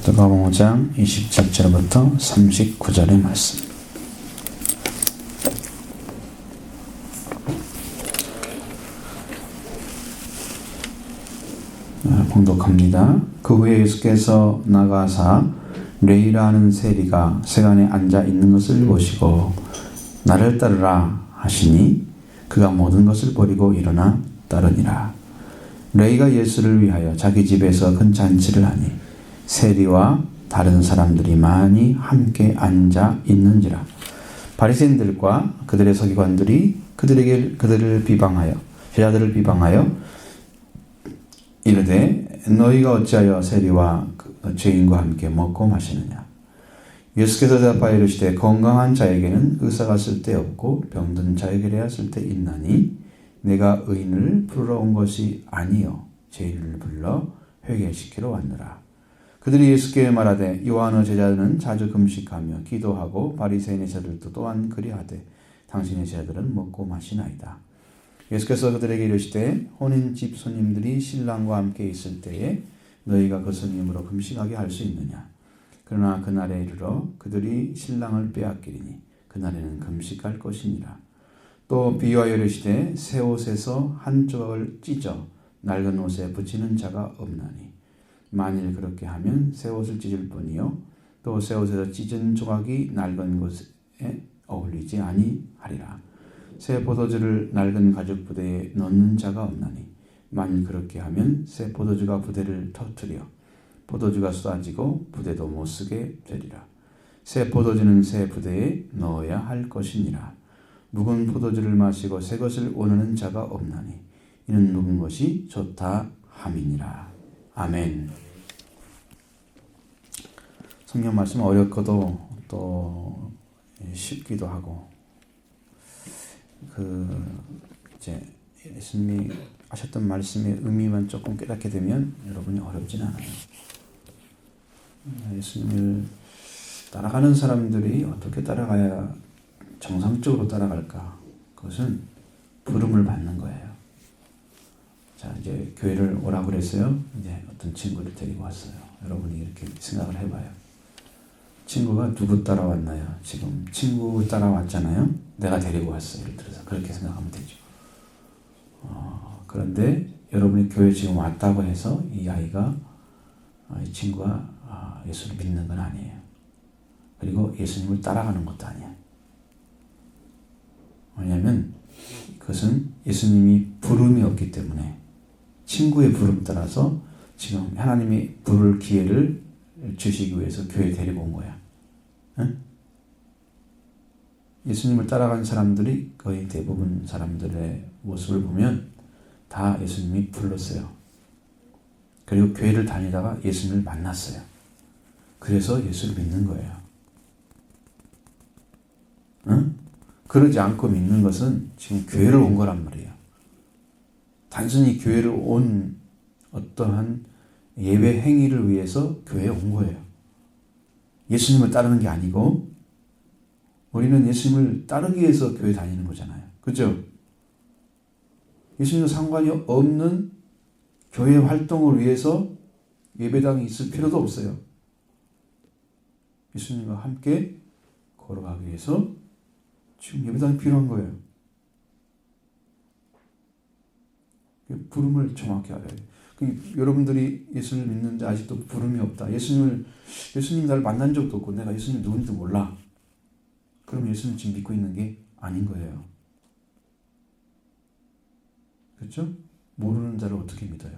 누가복음 5장 27절부터 39절의 말씀. 봉독합니다. 그 후에 예수께서 나가사 레이라 하는 세리가 세간에 앉아 있는 것을 보시고 나를 따르라 하시니 그가 모든 것을 버리고 일어나 따르니라. 레이가 예수를 위하여 자기 집에서 큰 잔치를 하니 세리와 다른 사람들이 많이 함께 앉아 있는지라. 바리새인들과 그들의 서기관들이 그들을 비방하여 제자들을 비방하여 이르되 너희가 어찌하여 세리와 죄인과 함께 먹고 마시느냐. 예수께서 대답하여 이르시되 건강한 자에게는 의사가 쓸데없고 병든 자에게야 쓸데있나니 내가 의인을 부르러 온 것이 아니요 죄인을 불러 회개시키러 왔노라. 그들이 예수께 말하되 요한의 제자들은 자주 금식하며 기도하고 바리새인의 제자들도 또한 그리하되 당신의 제자들은 먹고 마시나이다. 예수께서 그들에게 이르시되 혼인집 손님들이 신랑과 함께 있을 때에 너희가 그 손님으로 금식하게 할 수 있느냐. 그러나 그날에 이르러 그들이 신랑을 빼앗기리니 그날에는 금식할 것이니라. 또 비유하여 이르시되 새 옷에서 한 조각을 찢어 낡은 옷에 붙이는 자가 없나니 만일 그렇게 하면 새 옷을 찢을 뿐이요 또 새 옷에서 찢은 조각이 낡은 것에 어울리지 아니하리라. 새 포도주를 낡은 가죽 부대에 넣는 자가 없나니 만일 그렇게 하면 새 포도주가 부대를 터뜨려 포도주가 쏟아지고 부대도 못 쓰게 되리라. 새 포도주는 새 부대에 넣어야 할 것이니라. 묵은 포도주를 마시고 새 것을 원하는 자가 없나니 이는 묵은 것이 좋다 함이니라. 아멘. 성경 말씀 어렵고도 또 쉽기도 하고 이제 예수님이 하셨던 말씀의 의미만 조금 깨닫게 되면 여러분이 어렵진 않아요. 예수님을 따라가는 사람들이 어떻게 따라가야 정상적으로 따라갈까? 그것은 부름을 받는 거예요. 자, 이제 교회를 오라고 그랬어요. 이제 어떤 친구를 데리고 왔어요. 여러분이 이렇게 생각을 해봐요. 친구가 누구 따라왔나요? 지금 친구 따라왔잖아요. 내가 데리고 왔어요. 예를 들어서 그렇게 생각하면 되죠. 그런데 여러분이 교회 지금 왔다고 해서 이 아이가 이 친구가 예수를 믿는 건 아니에요. 그리고 예수님을 따라가는 것도 아니에요. 왜냐하면 그것은 예수님이 부름이 없기 때문에 친구의 부름 따라서 지금 하나님이 부를 기회를 주시기 위해서 교회에 데리고 온 거야. 응? 예수님을 따라가는 사람들이 거의 대부분 사람들의 모습을 보면 다 예수님이 불렀어요. 그리고 교회를 다니다가 예수님을 만났어요. 그래서 예수를 믿는 거예요. 응? 그러지 않고 믿는 것은 지금 교회를 온 거란 말이에요. 단순히 교회를 온 어떠한 예배 행위를 위해서 교회에 온 거예요. 예수님을 따르는 게 아니고 우리는 예수님을 따르기 위해서 교회 다니는 거잖아요. 그렇죠? 예수님과 상관이 없는 교회 활동을 위해서 예배당이 있을 필요도 없어요. 예수님과 함께 걸어가기 위해서 지금 예배당이 필요한 거예요. 부름을 정확히 알아야 돼요. 여러분들이 예수를 믿는데 아직도 부름이 없다. 예수님 나를 만난 적도 없고 내가 예수님 누군지도 몰라. 그럼 예수님 지금 믿고 있는 게 아닌 거예요. 그렇죠? 모르는 자를 어떻게 믿어요?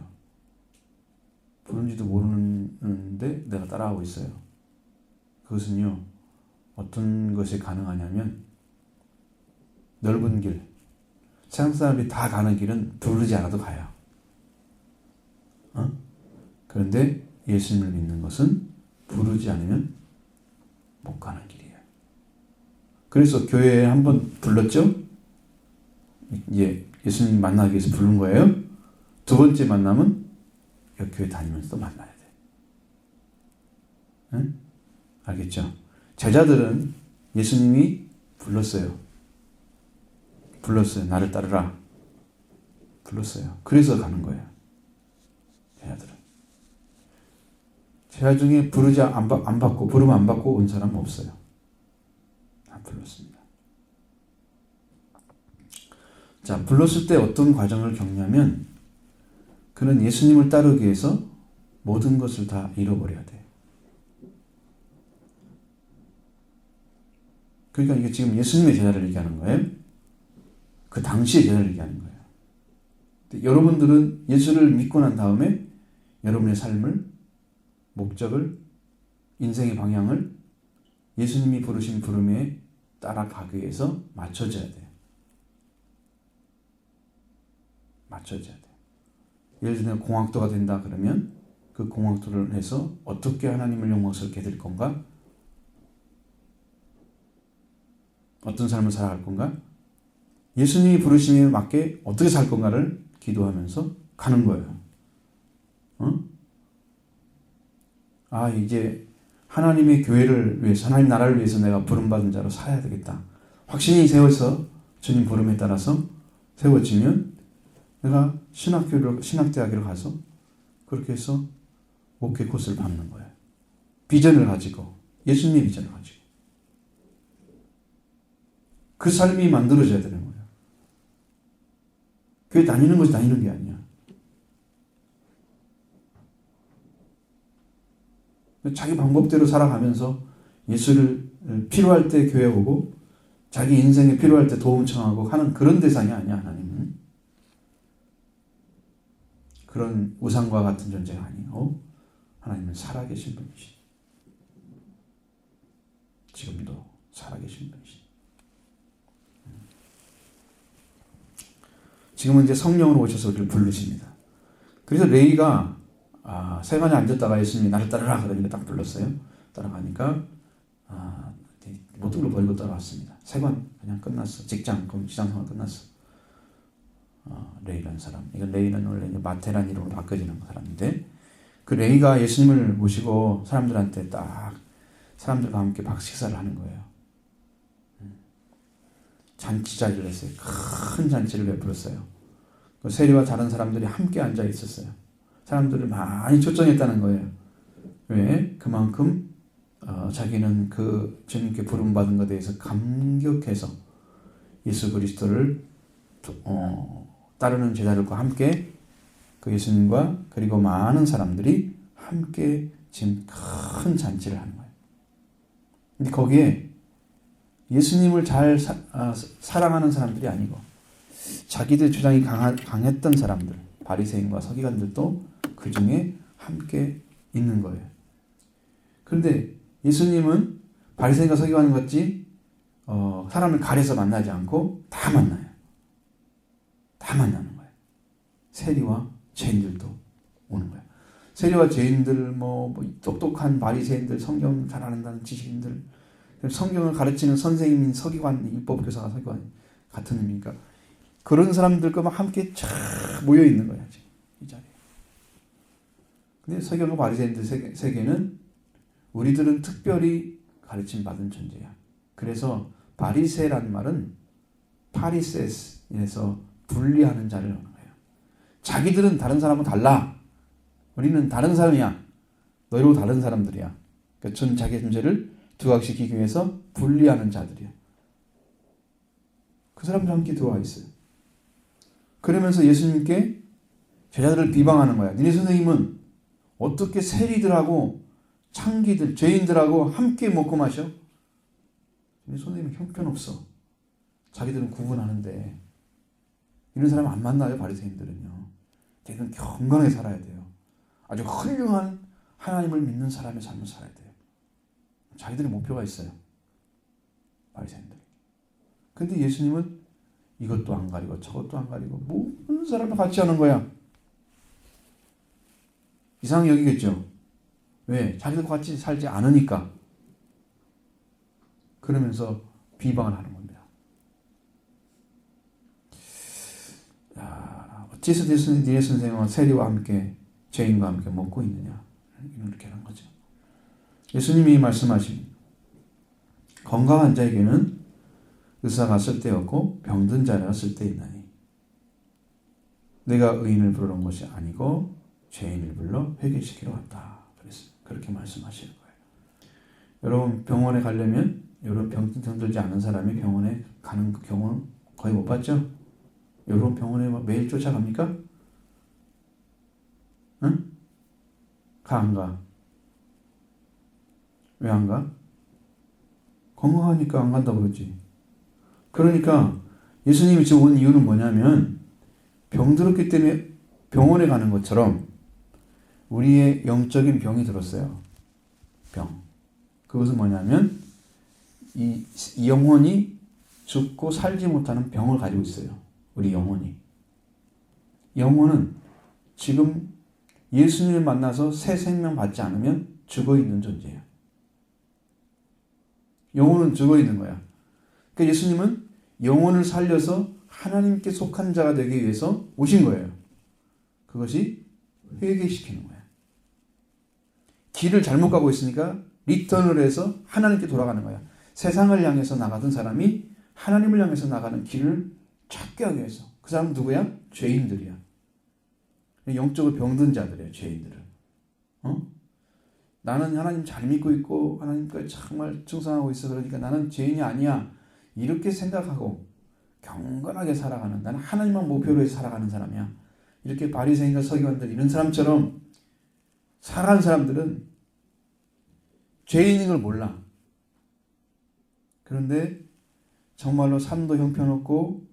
부른지도 모르는데 내가 따라가고 있어요. 그것은요, 어떤 것이 가능하냐면 넓은 길, 세상 사람들이 다 가는 길은 부르지 않아도 가요. 그런데 예수님을 믿는 것은 부르지 않으면 못 가는 길이에요. 그래서 교회에 한번 불렀죠? 이제 예수님 만나기 위해서 부른 거예요. 두 번째 만나면 교회 다니면서 또 만나야 돼. 응? 알겠죠? 제자들은 예수님이 불렀어요. 나를 따르라. 불렀어요. 그래서 가는 거예요. 제자들은. 제자 중에 안 받고 부르면 안 받고 온 사람은 없어요. 다 불렀습니다. 자, 불렀을 때 어떤 과정을 겪냐면 그는 예수님을 따르기 위해서 모든 것을 다 잃어버려야 돼요. 그러니까 이게 지금 예수님의 제자를 얘기하는 거예요. 그 당시의 제자를 얘기하는 거예요. 여러분들은 예수를 믿고 난 다음에 여러분의 삶을, 목적을, 인생의 방향을 예수님이 부르신 부름에 따라가기 위해서 맞춰져야 돼요. 맞춰져야 돼요. 예를 들면 공학도가 된다 그러면 그 공학도를 해서 어떻게 하나님을 영광스럽게 해드릴 건가? 어떤 삶을 살아갈 건가? 예수님이 부르심에 맞게 어떻게 살 건가를 기도하면서 가는 거예요. 이제 하나님의 교회를 위해서, 하나님 나라를 위해서 내가 부름받은 자로 살아야 되겠다. 확신이 세워서 주님 부름에 따라서 세워지면 내가 신학대학을 가서 그렇게 해서 목회 코스를 받는 거예요. 비전을 가지고, 예수님의 비전을 가지고. 그 삶이 만들어져야 되는 거예요. 교회 다니는 것이 다니는 게 아니야. 자기 방법대로 살아가면서 예수를 필요할 때 교회 오고 자기 인생에 필요할 때 도움 청하고 하는 그런 대상이 아니야, 하나님은. 그런 우상과 같은 존재가 아니고 하나님은 살아계신 분이시. 지금도 살아계신 분이시. 지금은 이제 성령으로 오셔서 우리를 부르십니다. 그래서 레이가 세관에 앉았다가 예수님이 나를 따르라 그러니까 딱 불렀어요. 따라가니까 모든 걸 버리고 따라왔습니다. 세관 그냥 끝났어. 직장 생활 끝났어. 레이라는 사람. 이건 레이는 원래 마테라는 이름으로 바꿔지는 사람인데 그 레이가 예수님을 모시고 사람들한테 딱 사람들과 함께 식사를 하는 거예요. 잔치자리를 했어요. 큰 잔치를 베풀었어요. 세리와 다른 사람들이 함께 앉아 있었어요. 사람들을 많이 초청했다는 거예요. 왜? 그만큼 자기는 그 주님께 부름받은 것에 대해서 감격해서 예수 그리스도를 따르는 제자들과 함께 그 예수님과 그리고 많은 사람들이 함께 지금 큰 잔치를 하는 거예요. 근데 거기에 예수님을 잘 사랑하는 사람들이 아니고 자기들 주장이 강했던 사람들, 바리새인과 서기관들도 그 중에 함께 있는 거예요. 그런데 예수님은 바리새인과 서기관 같이 사람을 가려서 만나지 않고 다 만나요. 다 만나는 거예요. 세리와 죄인들도 오는 거예요. 세리와 죄인들, 똑똑한 바리새인들, 성경 잘 안다는 지식인들, 성경을 가르치는 선생님인 서기관, 율법교사가 서기관 같은 의미니까 그런 사람들과 막 함께 쫙 모여 있는 거야 지금 이 자리에. 근데 서기관과 바리새인들 세계는 우리들은 특별히 가르침 받은 존재야. 그래서 바리새라는 말은 파리세스에서 분리하는 자를 하는 거예요. 자기들은 다른 사람은 달라. 우리는 다른 사람이야. 너희로 다른 사람들이야. 그러니까 전 자기 존재를 두각시키기 위해서 분리하는 자들이야. 그 사람들 함께 들어와 있어요. 그러면서 예수님께 제자들을 비방하는 거야. 니네 선생님은 어떻게 세리들하고 창기들, 죄인들하고 함께 먹고 마셔? 니네 선생님은 형편없어. 자기들은 구분하는데 이런 사람 안 만나요, 바리새인들은요. 걔는 건강하게 살아야 돼요. 아주 훌륭한 하나님을 믿는 사람의 삶을 살아야 돼요. 자기들의 목표가 있어요. 바리새인들이. 근데 예수님은 이것도 안 가리고 저것도 안 가리고 모든 사람을 같이 하는 거야. 이상하게 여기겠죠. 왜? 자기들과 같이 살지 않으니까. 그러면서 비방을 하는 겁니다. 어째서 니네 선생은 세리와 함께 죄인과 함께 먹고 있느냐. 이렇게 하는 거죠. 예수님이 말씀하신 건강한 자에게는 의사가 쓸데없고 병든 자가 쓸데있나니 내가 의인을 부르는 것이 아니고 죄인을 불러 회개시키러 왔다. 그랬습니다. 그렇게 말씀하시는 거예요. 여러분 병원에 가려면 여러분 병 들지 않은 사람이 병원에 가는 그 경우는 거의 못 봤죠? 여러분 병원에 매일 쫓아갑니까? 응? 가 안 가? 왜 안 가? 건강하니까 안 간다고 그러지. 그러니까 예수님이 지금 온 이유는 뭐냐면 병들었기 때문에 병원에 가는 것처럼 우리의 영적인 병이 들었어요. 병. 그것은 뭐냐면 이 영혼이 죽고 살지 못하는 병을 가지고 있어요. 우리 영혼이. 영혼은 지금 예수님을 만나서 새 생명 받지 않으면 죽어있는 존재예요. 영혼은 죽어있는 거야. 그러니까 예수님은 영혼을 살려서 하나님께 속한 자가 되기 위해서 오신 거예요. 그것이 회개시키는 거야. 길을 잘못 가고 있으니까 리턴을 해서 하나님께 돌아가는 거야. 세상을 향해서 나가던 사람이 하나님을 향해서 나가는 길을 찾게 하기 위해서. 그 사람은 누구야? 죄인들이야. 영적으로 병든 자들이에요. 죄인들은. 나는 하나님 잘 믿고 있고 하나님께 정말 충성하고 있어. 그러니까 나는 죄인이 아니야. 이렇게 생각하고 경건하게 살아가는, 나는 하나님만 목표로 해서 살아가는 사람이야. 이렇게 바리새인과 서기관들 이런 사람처럼 살아가는 사람들은 죄인인 걸 몰라. 그런데 정말로 삶도 형편없고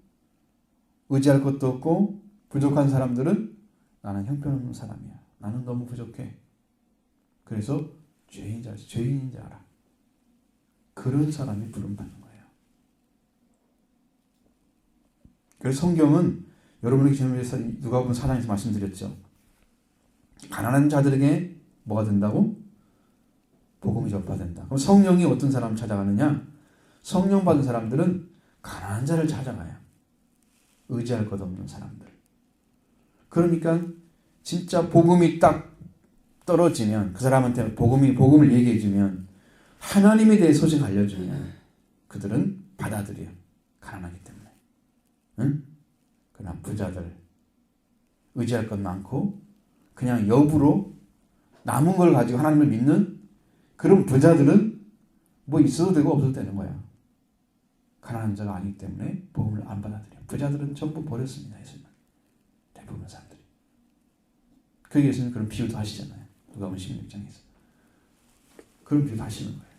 의지할 것도 없고 부족한 사람들은 나는 형편없는 사람이야. 나는 너무 부족해. 그래서 죄인인 줄 알아. 그런 사람이 부름받는 거예요. 그래서 성경은 여러분에게 지난주에 누가복음 4장에서 말씀드렸죠. 가난한 자들에게 뭐가 된다고? 복음이 전파된다. 그럼 성령이 어떤 사람을 찾아가느냐? 성령 받은 사람들은 가난한 자를 찾아가요. 의지할 것 없는 사람들. 그러니까 진짜 복음이 딱 떨어지면, 그 사람한테 복음을 얘기해 주면, 하나님에 대해 소식 알려주면 그들은 받아들여. 가난하기 때문에. 응? 그러나 부자들, 의지할 것 많고 그냥 여부로 남은 걸 가지고 하나님을 믿는 그런 부자들은 뭐 있어도 되고 없어도 되는 거야. 가난한 자가 아니기 때문에 복음을 안 받아들여. 부자들은 전부 버렸습니다. 예수님. 대부분 사람들이. 그래서 예수님 그런 비유도 하시잖아요. 누가복음 16장에서. 그런 비유도 하시는 거예요.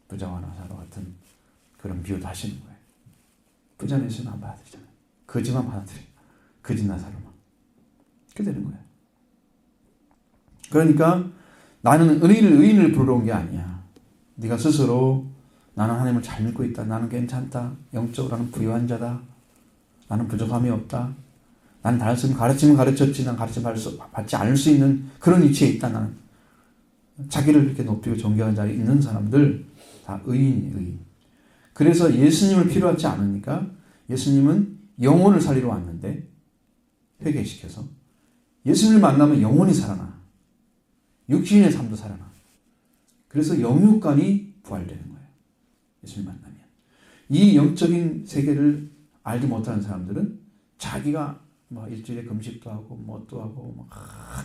부자와 나사로 같은 그런 비유도 하시는 거예요. 부자는 예수님 안 받아들이잖아요. 거지만 받아들여요. 거지 나사로만. 그렇게 되는 거예요. 그러니까 나는 의인을 부르러 온 게 아니야. 네가 스스로 나는 하나님을 잘 믿고 있다. 나는 괜찮다. 영적으로 나는 부유한 자다. 나는 부족함이 없다. 나는 가르치면 가르쳤지. 난 가르침 받지 않을 수 있는 그런 위치에 있다. 나는. 자기를 이렇게 높이고 존경하는 자리에 있는 사람들 다 의인이에요. 의인. 그래서 예수님을 필요하지 않으니까 예수님은 영혼을 살리러 왔는데 회개시켜서 예수님을 만나면 영혼이 살아나. 육신의 삶도 살아나. 그래서 영육간이 부활되는 거예요. 예수님 만나면. 이 영적인 세계를 알지 못하는 사람들은 자기가 뭐 일주일에 금식도 하고 뭣도 하고 막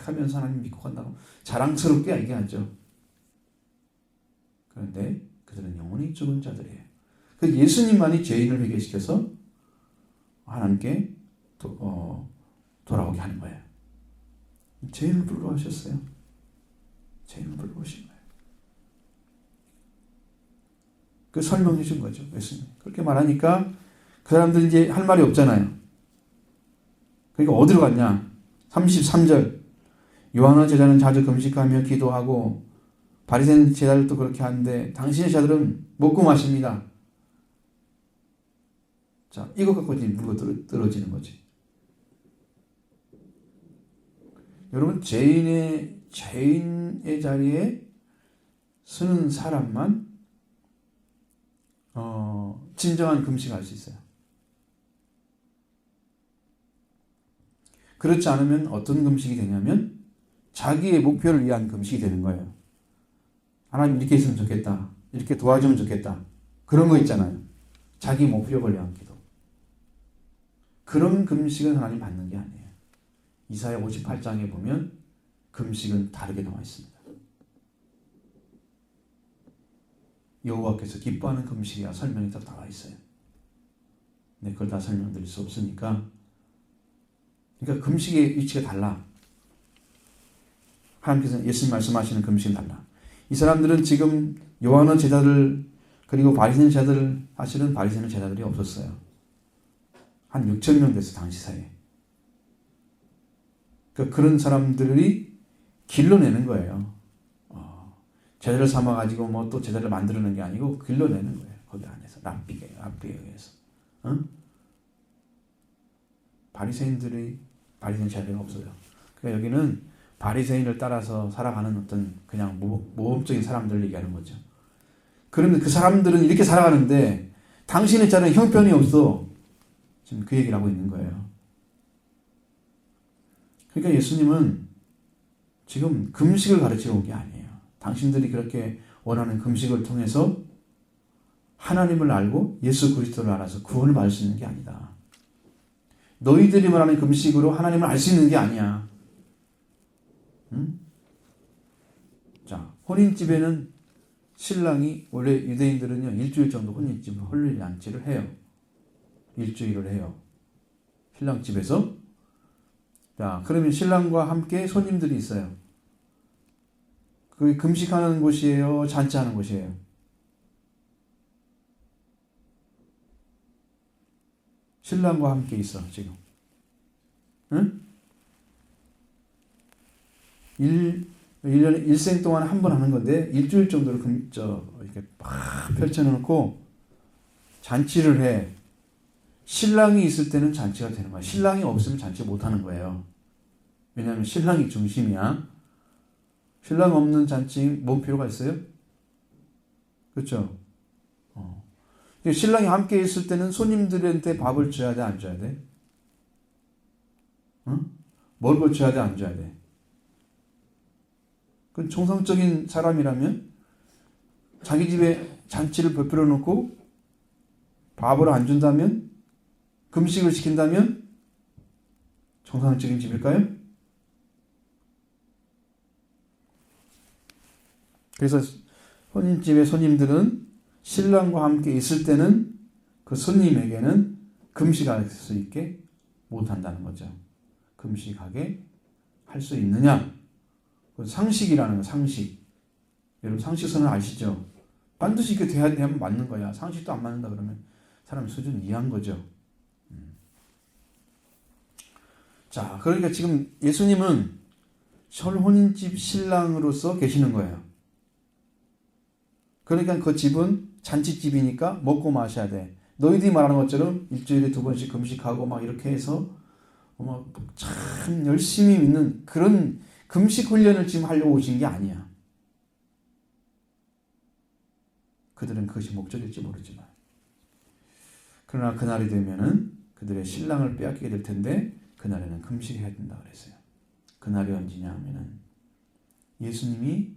하면서 하나님 믿고 간다고 자랑스럽게 얘기하죠. 그런데 그들은 영혼이 죽은 자들이에요. 그 예수님만이 죄인을 회개시켜서 하나님께 돌아오게 하는 거예요. 죄인을 부르러 하셨어요. 죄인을 부르러 오신 거예요. 그 설명해 준 거죠. 예수님. 그렇게 말하니까 그 사람들 이제 할 말이 없잖아요. 그러니까 어디로 갔냐? 33절. 요한의 제자는 자주 금식하며 기도하고 바리새인 제자들도 그렇게 하는데 당신의 제자들은 먹고 마십니다. 자, 이것 갖고 이제 물고 떨어지는 거지. 여러분, 죄인의 자리에 서는 사람만 진정한 금식할 수 있어요. 그렇지 않으면 어떤 금식이 되냐면 자기의 목표를 위한 금식이 되는 거예요. 하나님 이렇게 했으면 좋겠다. 이렇게 도와주면 좋겠다. 그런 거 있잖아요. 자기 목표를 위한 기도. 그런 금식은 하나님 받는 게 아니에요. 이사야 58장에 보면 금식은 다르게 나와 있습니다. 여호와께서 기뻐하는 금식이야 설명이 다 나와 있어요. 근데 그걸 다 설명드릴 수 없으니까, 그러니까 금식의 위치가 달라. 하나님께서 예수님 말씀하시는 금식은 달라. 이 사람들은 지금 요한의 제자들 그리고 바리새인 제자들, 사실은 바리새인 제자들이 없었어요. 한 6천 명 됐어 당시 사이에. 그러니까 그런 사람들이 길러내는 거예요. 제자를 삼아가지고 뭐 또 제자를 만들어내는 게 아니고 길러내는 거예요. 거기 안에서 랍비에 의해서. 바리새인 제자가 없어요. 그러니까 여기는 바리새인을 따라서 살아가는 어떤 그냥 모범적인 사람들을 얘기하는 거죠. 그러면 그 사람들은 이렇게 살아가는데 당신의 자는 형편이 없어. 지금 그 얘기를 하고 있는 거예요. 그러니까 예수님은 지금 금식을 가르치러 온 게 아니에요. 당신들이 그렇게 원하는 금식을 통해서 하나님을 알고 예수 그리스도를 알아서 구원을 받을 수 있는 게 아니다. 너희들이 말하는 금식으로 하나님을 알 수 있는 게 아니야. 자, 혼인집에는 신랑이, 원래 유대인들은요 일주일 정도 혼인집 혼인잔치를 해요. 일주일을 해요. 신랑집에서. 자, 그러면 신랑과 함께 손님들이 있어요. 그 금식하는 곳이에요? 잔치하는 곳이에요? 신랑과 함께 있어 지금. 응? 1년에 일생 동안 한 번 하는 건데 일주일 정도를 이렇게 막 펼쳐놓고 잔치를 해. 신랑이 있을 때는 잔치가 되는 거야. 신랑이 없으면 잔치 못 하는 거예요. 왜냐하면 신랑이 중심이야. 신랑 없는 잔치 뭔 필요가 있어요? 그렇죠? 신랑이 함께 있을 때는 손님들한테 밥을 줘야 돼, 안 줘야 돼? 먹을 걸 줘야 돼, 안 줘야 돼? 그 정상적인 사람이라면 자기 집에 잔치를 베풀어 놓고 밥을 안 준다면, 금식을 시킨다면 정상적인 집일까요? 그래서 혼인집의 손님들은 신랑과 함께 있을 때는 그 손님에게는 금식할 수 있게 못한다는 거죠. 금식하게 할 수 있느냐? 상식이라는 거, 상식. 여러분 상식선을 아시죠? 반드시 이렇게 돼야 되면 맞는 거야. 상식도 안 맞는다 그러면 사람 수준 이해한 거죠. 자, 그러니까 지금 예수님은 혼인집 신랑으로서 계시는 거예요. 그러니까 그 집은 잔치집이니까 먹고 마셔야 돼. 너희들이 말하는 것처럼 일주일에 2번씩 금식하고 막 이렇게 해서 참 열심히 믿는 그런 금식 훈련을 지금 하려고 오신 게 아니야. 그들은 그것이 목적일지 모르지만. 그러나 그날이 되면은 그들의 신랑을 빼앗기게 될 텐데 그날에는 금식해야 된다 그랬어요. 그날이 언제냐 하면은 예수님이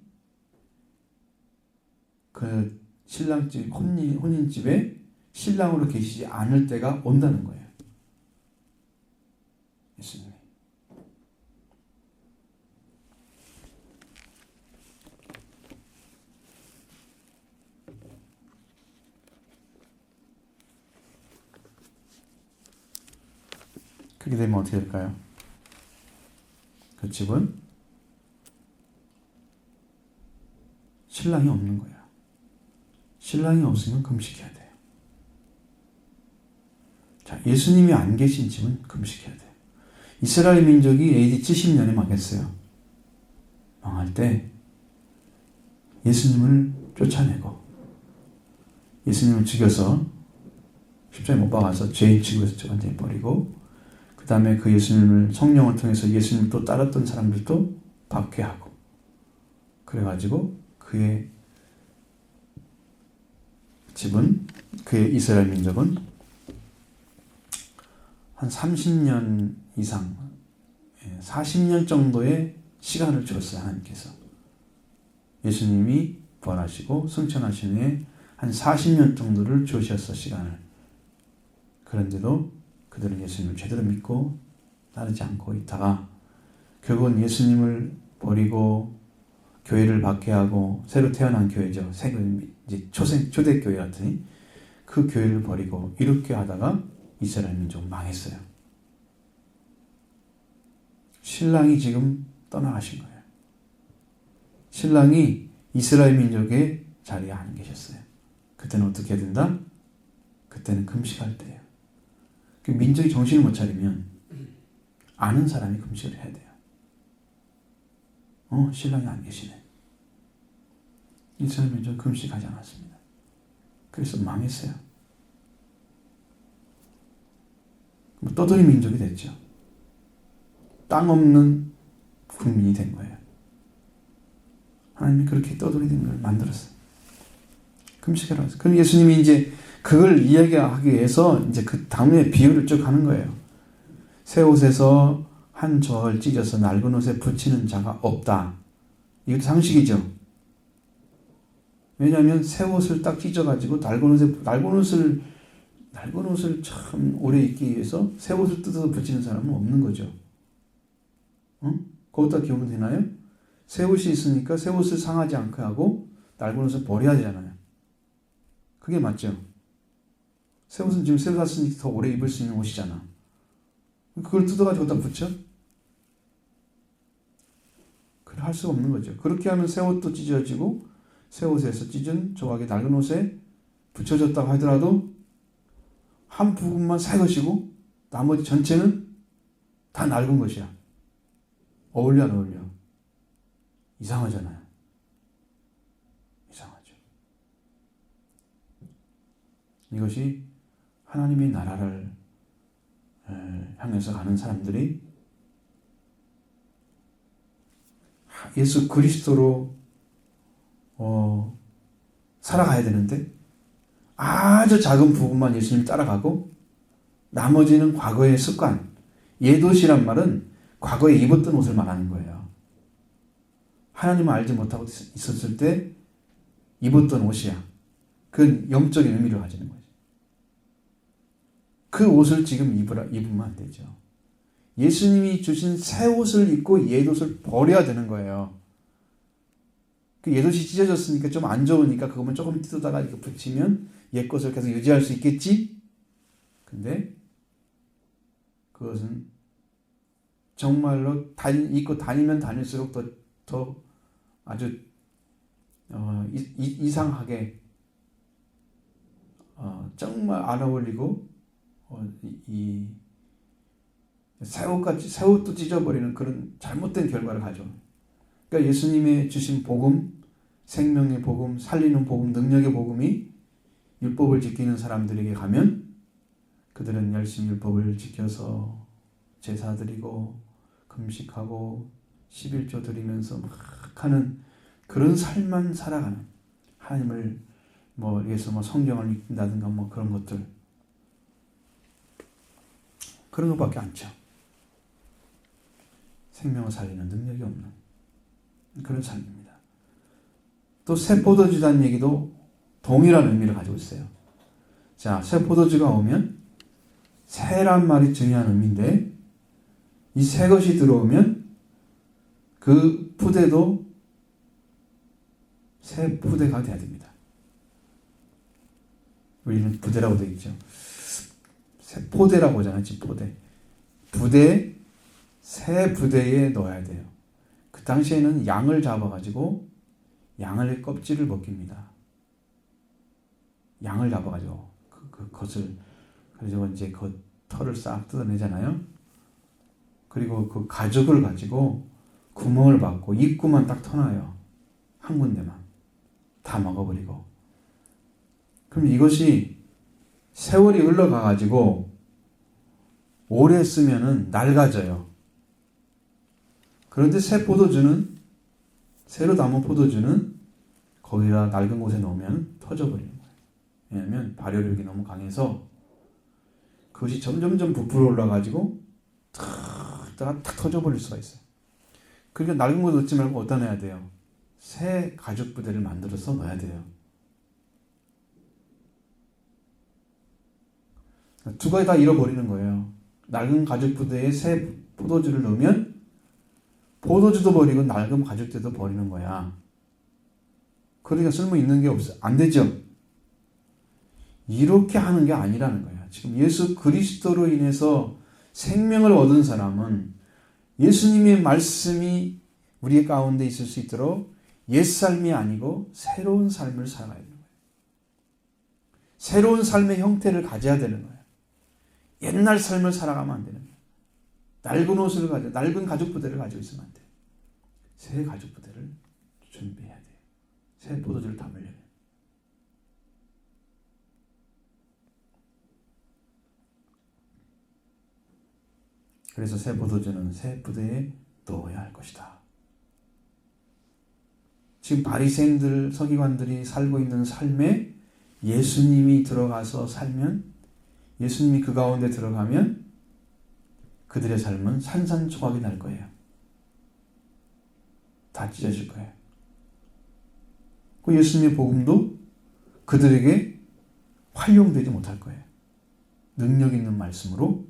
그 신랑집, 혼인집에 신랑으로 계시지 않을 때가 온다는 거예요. 예수님이. 그렇게 되면 어떻게 될까요? 그 집은 신랑이 없는 거야. 신랑이 없으면 금식해야 돼요. 자, 예수님이 안 계신 집은 금식해야 돼요. 이스라엘 민족이 AD 70년에 망했어요. 망할 때 예수님을 쫓아내고 예수님을 죽여서 십자가에 못 박아서 죄인 취급해서 완전히 버리고 그 다음에 그 예수님을 성령을 통해서 예수님을 또 따랐던 사람들도 박해하고 그래가지고 그의 집은 그의 이스라엘 민족은 한 30년 이상 40년 정도의 시간을 주었어요. 하나님께서 예수님이 부활하시고 승천하신 후에 한 40년 정도를 주셨어 시간을. 그런데도 그들은 예수님을 제대로 믿고 따르지 않고 있다가 결국은 예수님을 버리고 교회를 박해하고 새로 태어난 교회죠. 이제 초대교회 같으니 그 교회를 버리고 이렇게 하다가 이스라엘 민족은 망했어요. 신랑이 지금 떠나가신 거예요. 신랑이 이스라엘 민족의 자리에 안 계셨어요. 그때는 어떻게 해야 된다? 그때는 금식할 때예요. 그 민족이 정신을 못 차리면 아는 사람이 금식을 해야 돼요. 신랑이 안 계시네. 이스라엘 민족은 금식하지 않았습니다. 그래서 망했어요. 떠돌이 민족이 됐죠. 땅 없는 국민이 된 거예요. 하나님이 그렇게 떠돌이된 걸 만들었어요. 금식하라 해서. 그럼 예수님이 이제 그걸 이야기하기 위해서 이제 그 다음에 비유를 쭉 하는 거예요. 새 옷에서 한 조각을 찢어서 낡은 옷에 붙이는 자가 없다. 이것도 상식이죠. 왜냐하면 새 옷을 딱 찢어가지고 낡은 옷을 참 오래 입기 위해서 새 옷을 뜯어서 붙이는 사람은 없는 거죠. 그것도 기억은 되나요? 새 옷이 있으니까 새 옷을 상하지 않게 하고 낡은 옷을 버려야 되잖아요. 그게 맞죠? 새 옷은 지금 새로 샀으니까 더 오래 입을 수 있는 옷이잖아. 그걸 뜯어가지고 다 붙여? 그래 할 수가 없는 거죠. 그렇게 하면 새 옷도 찢어지고 새 옷에서 찢은 조각이 낡은 옷에 붙여졌다고 하더라도 한 부분만 새 것이고 나머지 전체는 다 낡은 것이야. 어울려 안 어울려? 이상하잖아요. 이상하죠. 이것이 하나님의 나라를 향해서 가는 사람들이 예수 그리스도로 살아가야 되는데 아주 작은 부분만 예수님 따라가고 나머지는 과거의 습관, 예도시란 말은 과거에 입었던 옷을 말하는 거예요. 하나님을 알지 못하고 있었을 때 입었던 옷이야. 그건 영적인 의미를 가지는 거죠. 그 옷을 지금 입으면 안 되죠. 예수님이 주신 새 옷을 입고 옛 옷을 버려야 되는 거예요. 그 옛 옷이 찢어졌으니까 좀 안 좋으니까 그거만 조금 뜯어다가 이렇게 붙이면 옛 것을 계속 유지할 수 있겠지? 근데 그것은 정말로 입고 다니면 다닐수록 더 아주 이상하게 정말 안 어울리고 이 새 옷도 찢어버리는 그런 잘못된 결과를 가져. 그러니까 예수님의 주신 복음, 생명의 복음, 살리는 복음, 능력의 복음이 율법을 지키는 사람들에게 가면 그들은 열심히 율법을 지켜서 제사 드리고 금식하고 11조 드리면서 막 하는 그런 삶만 살아가는, 하나님을 위해서 성경을 읽는다든가 그런 것들, 그런 것밖에 안 쳐. 생명을 살리는 능력이 없는 그런 삶입니다. 또 새 포도주라는 얘기도 동일한 의미를 가지고 있어요. 자, 새 포도주가 오면 새란 말이 중요한 의미인데 이 새 것이 들어오면 그 푸대도 새 푸대가 돼야 됩니다. 우리는 부대라고 되어 있죠. 새 포대라고 하잖아요. 부대. 새 부대에 넣어야 돼요. 그 당시에는 양을 잡아가지고 양의 껍질을 벗깁니다. 양을 잡아가지고 그 겉을, 그래서 이제 그 털을 싹 뜯어내잖아요. 그리고 그 가죽을 가지고 구멍을 받고 입구만 딱 터놔요. 한 군데만 다 먹어버리고. 그럼 이것이 세월이 흘러가가지고 오래 쓰면은 낡아져요. 그런데 새로 담은 포도주는 거기다 낡은 곳에 넣으면 터져버리는 거예요. 왜냐하면 발효력이 너무 강해서 그것이 점점점 부풀어 올라가지고 탁 터져버릴 수가 있어요. 그러니까 낡은 곳에 넣지 말고 어디다 넣어야 돼요? 새 가죽 부대를 만들어서 넣어야 돼요. 두 가지 다 잃어버리는 거예요. 낡은 가죽 부대에 새 포도주를 넣으면 포도주도 버리고 낡은 가죽대도 버리는 거야. 그러니까 쓸모 있는 게 없어. 안 되죠. 이렇게 하는 게 아니라는 거야. 지금 예수 그리스도로 인해서 생명을 얻은 사람은 예수님의 말씀이 우리 가운데 있을 수 있도록 옛삶이 아니고 새로운 삶을 살아야 되는 거예요. 새로운 삶의 형태를 가져야 되는 거예요. 옛날 삶을 살아가면 안 되는 거예요. 낡은 옷을 가지고, 낡은 가죽 부대를 가지고 있으면 안 돼요. 새 가죽 부대를 준비해야 돼요. 새 포도주를 담으려면. 그래서 새 포도주는 새 부대에 넣어야 할 것이다. 지금 바리새인들, 서기관들이 살고 있는 삶에 예수님이 들어가서 살면, 예수님이 그 가운데 들어가면 그들의 삶은 산산조각이 날 거예요. 다 찢어질 거예요. 그 예수님의 복음도 그들에게 활용되지 못할 거예요. 능력 있는 말씀으로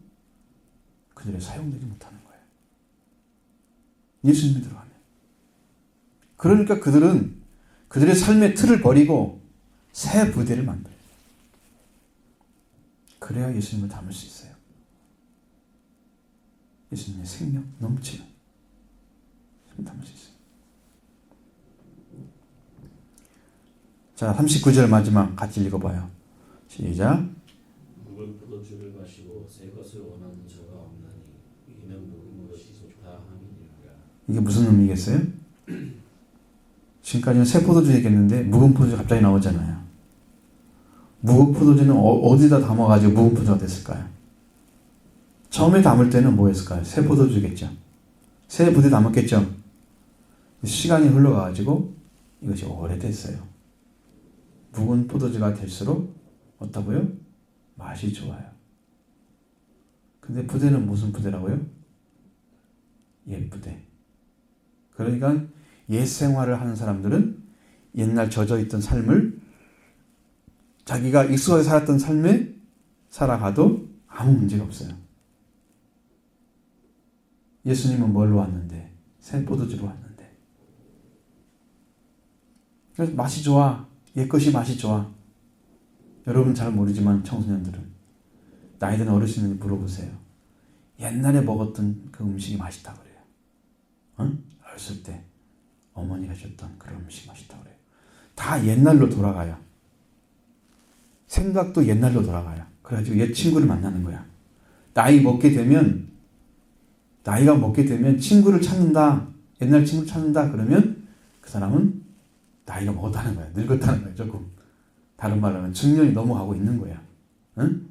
그들에 사용되지 못하는 거예요. 예수님이 들어가면. 그러니까 그들은 그들의 삶의 틀을 버리고 새 부대를 만들어요. 그래야 예수님을 담을 수 있어요. 예수님의 생명 넘치는 담을 수 있어요. 자, 39절 마지막 같이 읽어봐요. 시작. 묵은 포도주를 마시고 새 것을 원하는 자가 없나니 이는 묵은 것이 좋다 함이니라. 이게 무슨 의미겠어요? 지금까지는 새 포도주 얘기했는데 묵은 포도주 갑자기 나오잖아요. 묵은 포도주는 어디다 담아가지고 묵은 포도주가 됐을까요? 처음에 담을 때는 뭐였을까요? 새 포도주겠죠. 새 부대 담았겠죠. 시간이 흘러가지고 이것이 오래됐어요. 묵은 포도주가 될수록 어떠고요? 맛이 좋아요. 근데 부대는 무슨 부대라고요? 옛 부대. 그러니까 옛 생활을 하는 사람들은 옛날 젖어있던 삶을 자기가 익숙하게 살았던 삶에 살아가도 아무 문제가 없어요. 예수님은 뭘로 왔는데? 새 포도주로 왔는데. 그래서 맛이 좋아. 옛것이 맛이 좋아. 여러분 잘 모르지만 청소년들은 나이 든 어르신들 물어보세요. 옛날에 먹었던 그 음식이 맛있다 그래요. 응? 어렸을 때 어머니가 줬던 그런 음식이 맛있다 그래요. 다 옛날로 돌아가요. 생각도 옛날로 돌아가요. 그래가지고 옛 친구를 만나는 거야. 나이가 먹게 되면 친구를 찾는다. 옛날 친구를 찾는다. 그러면 그 사람은 나이가 먹었다는 거야. 늙었다는 거야. 조금. 다른 말로 하면 중년이 넘어가고 있는 거야. 응?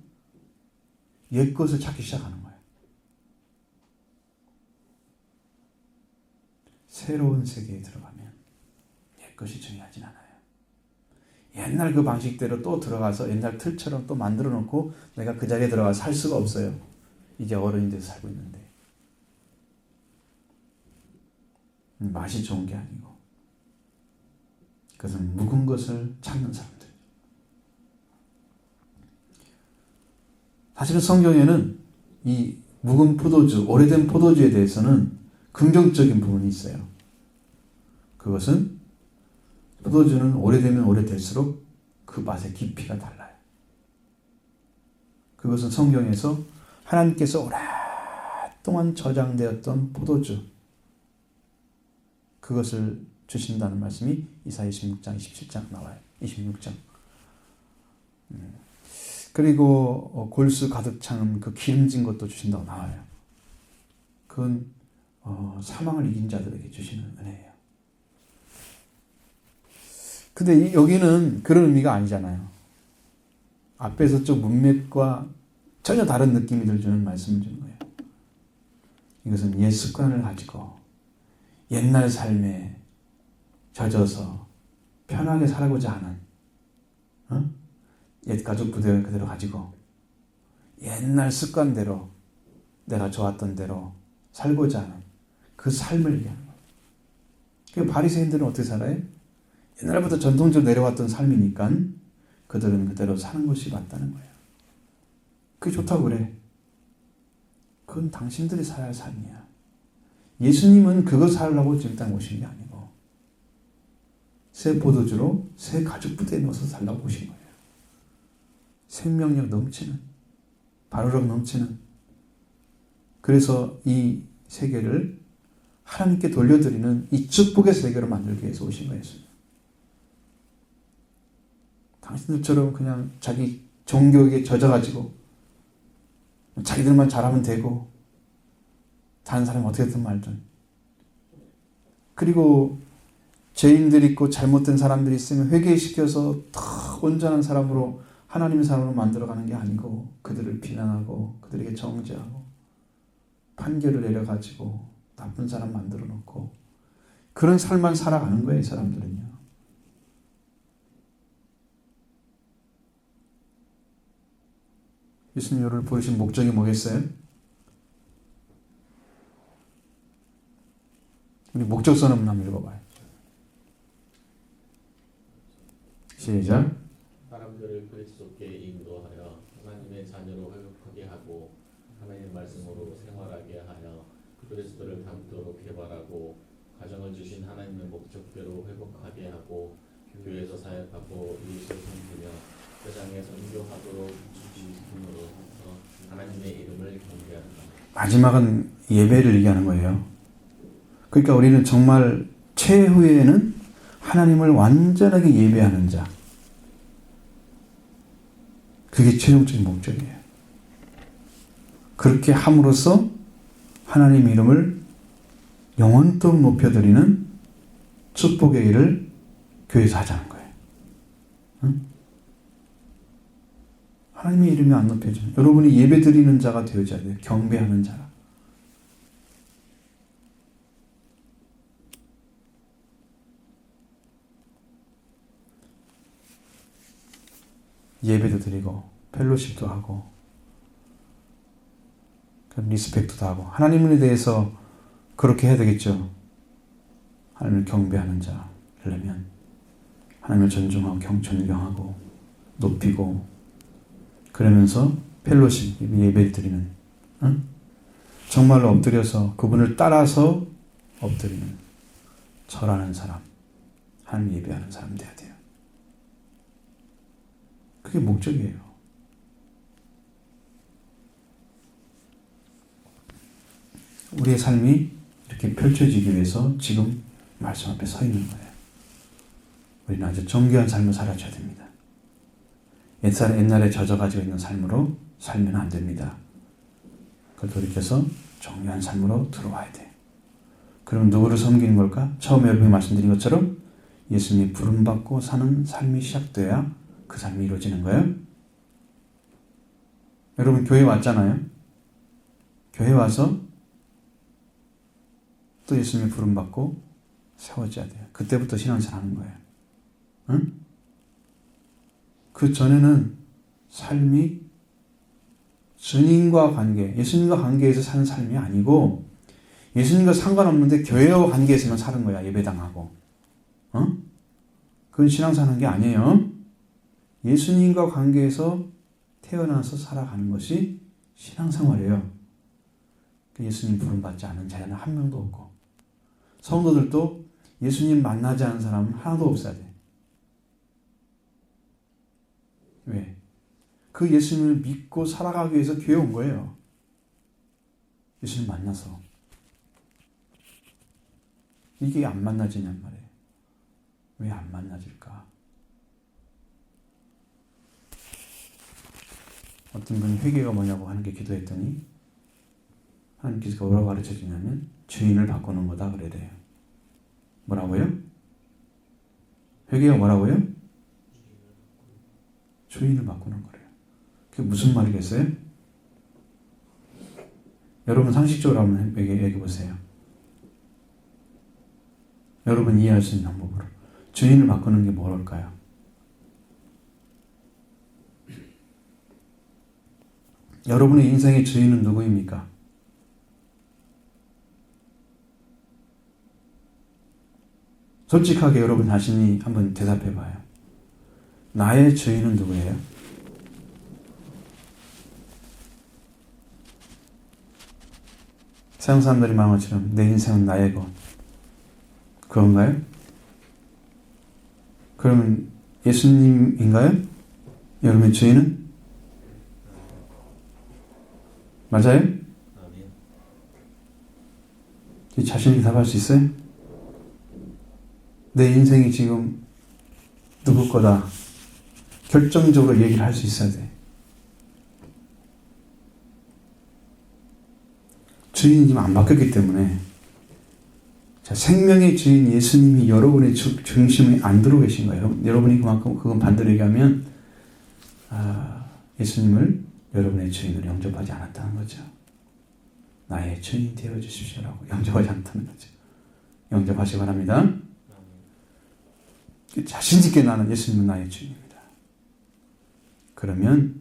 옛 것을 찾기 시작하는 거야. 새로운 세계에 들어가면 옛 것이 중요하진 않아요. 옛날 그 방식대로 또 들어가서 옛날 틀처럼 또 만들어 놓고 내가 그 자리에 들어가서 살 수가 없어요. 이제 어른이 돼서 살고 있는데. 맛이 좋은 게 아니고 그것은 묵은 것을 찾는 사람들. 사실은 성경에는 이 묵은 포도주, 오래된 포도주에 대해서는 긍정적인 부분이 있어요. 그것은 포도주는 오래되면 오래될수록 그 맛의 깊이가 달라요. 그것은 성경에서 하나님께서 오랫동안 저장되었던 포도주, 그것을 주신다는 말씀이 이사야 26장, 27장 나와요. 26장. 그리고 골수 가득 찬 그 기름진 것도 주신다고 나와요. 그건 사망을 이긴 자들에게 주시는 은혜예요. 근데 여기는 그런 의미가 아니잖아요. 앞에서 좀 문맥과 전혀 다른 느낌이 주는 말씀을 주는 거예요. 이것은 옛 습관을 가지고 옛날 삶에 젖어서 편하게 살고자 하는 옛 가족 부대를 그대로 가지고 옛날 습관대로 내가 좋았던 대로 살고자 하는 그 삶을 얘기하는 거예요. 그 바리새인들은 어떻게 살아요? 옛날부터 전통적으로 내려왔던 삶이니까 그들은 그대로 사는 것이 맞다는 거예요. 그게 좋다고 그래. 그건 당신들이 살아야 할 삶이야. 예수님은 그거 살라고 지금 땅에 오신 게 아니고 새 포도주로 새 가죽 부대에 넣어서 살라고 오신 거예요. 생명력 넘치는, 발효력 넘치는. 그래서 이 세계를 하나님께 돌려드리는 이 축복의 세계로 만들기 위해서 오신 거예요. 당신들처럼 그냥 자기 종교에 젖어가지고 자기들만 잘하면 되고 다른 사람이 어떻게든 말든, 그리고 죄인들 있고 잘못된 사람들이 있으면 회개시켜서 더 온전한 사람으로, 하나님의 사람으로 만들어가는 게 아니고 그들을 비난하고 그들에게 정죄하고 판결을 내려가지고 나쁜 사람 만들어 놓고 그런 삶만 살아가는 거예요. 이 사람들은요. 예수님이 우리를 부르신 목적이 뭐겠어요? 우리 목적서는 한번 읽어봐요. 시작. 사람들을 그리스도께 인도하여 하나님의 자녀로 회복하게 하고 하나님의 말씀으로 생활하게 하여 그리스도를 닮도록 개발하고 가정을 주신 하나님의 목적대로 회복하게 하고 교회에서 사역하고 이웃을 섬기며 세상에 선교하도록 주심으로 하나님의 이름을 경배한다. 마지막은 예배를 얘기하는 거예요. 그러니까 우리는 정말 최후에는 하나님을 완전하게 예배하는 자, 그게 최종적인 목적이에요. 그렇게 함으로써 하나님 이름을 영원토록 높여드리는 축복의 일을 교회에서 하자는 거예요. 응? 하나님의 이름이 안 높여지면 여러분이 예배드리는 자가 되어져야 돼요. 경배하는 자라. 예배도 드리고 펠로십도 하고 리스펙트도 하고 하나님에 대해서 그렇게 해야 되겠죠. 하나님을 경배하는 자 되려면 하나님을 존중하고 존경하고 높이고 그러면서 펠로십 예배를 드리는, 응? 정말로 엎드려서 그분을 따라서 엎드리는 절하는 사람, 하나님 예배하는 사람 돼야 돼요. 그게 목적이에요. 우리의 삶이 이렇게 펼쳐지기 위해서 지금 말씀 앞에 서 있는 거예요. 우리는 아주 정교한 삶을 살아줘야 됩니다. 옛날에 젖어가지고 있는 삶으로 살면 안 됩니다. 그걸 돌이켜서 정교한 삶으로 들어와야 돼요. 그럼 누구를 섬기는 걸까? 처음에 여러분이 말씀드린 것처럼 예수님이 부름받고 사는 삶이 시작돼야 그 삶이 이루어지는 거예요. 여러분 교회 왔잖아요. 교회 와서 또 예수님의 부름받고 세워져야 돼요. 그때부터 신앙생활 하는 거예요. 응? 그 전에는 삶이 주님과 관계, 예수님과 관계에서 사는 삶이 아니고 예수님과 상관없는데 교회와 관계에서만 사는 거야. 예배당하고. 그건 신앙생활 하는 게 아니에요. 예수님과 관계에서 태어나서 살아가는 것이 신앙생활이에요. 예수님 부름받지 않은 자는 한 명도 없고 성도들도 예수님 만나지 않은 사람은 하나도 없어야 돼. 왜? 그 예수님을 믿고 살아가기 위해서 교회 온 거예요. 예수님 만나서. 이게 안 만나지냔 말이에요. 왜 안 만나질까? 어떤 분이 회개가 뭐냐고 하는 게 기도했더니 하나님께서 뭐라고 가르쳐 주냐면 주인을 바꾸는 거다 그래요. 뭐라고요? 회개가 뭐라고요? 주인을 바꾸는 거래요. 그게 무슨 말이겠어요? 여러분 상식적으로 한번 얘기해 보세요. 여러분 이해할 수 있는 방법으로. 주인을 바꾸는 게 뭘까요? 여러분의 인생의 주인은 누구입니까? 솔직하게 여러분 자신이 한번 대답해 봐요. 나의 주인은 누구예요? 세상 사람들이 말한 것처럼 내 인생은 나의 것. 그런가요? 그러면 예수님인가요? 여러분의 주인은? 맞아요? 아멘. 자신있게 답할 수 있어요? 내 인생이 지금 누구 거다. 결정적으로 얘기를 할 수 있어야 돼. 주인이 지금 안 바뀌었기 때문에 자, 생명의 주인 예수님이 여러분의 중심에 안 들어오 계신 거예요. 여러분이 그만큼 그건 반대로 얘기하면 예수님을 여러분의 주인으로 영접하지 않았다는 거죠. 나의 주인이 되어주십시오라고 영접하지 않다는 거죠. 영접하시기 바랍니다. 자신있게 나는 예수님은 나의 주인입니다. 그러면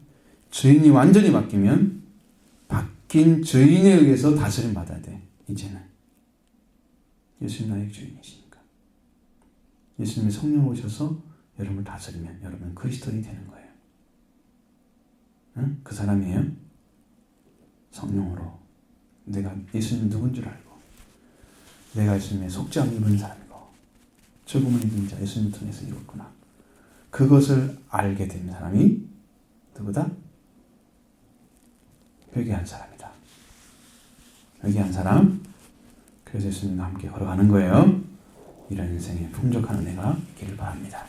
주인이 완전히 바뀌면 바뀐 주인에 의해서 다스림 받아야 돼. 이제는 예수님 나의 주인이시니까. 예수님이 성령 오셔서 여러분을 다스리면 여러분은 그리스도인이 되는 거예요. 응? 그 사람이에요. 성령으로 내가 예수님 누군 줄 알고 내가 예수님의 속죄함을 입은 사람이고 죽음을 이긴 자 예수님 통해서 이뤘구나. 그것을 알게 된 사람이 누구다? 회개한 사람이다. 회개한 사람. 그래서 예수님과 함께 걸어가는 거예요. 이런 인생에 풍족한 은혜가 있기를 바랍니다.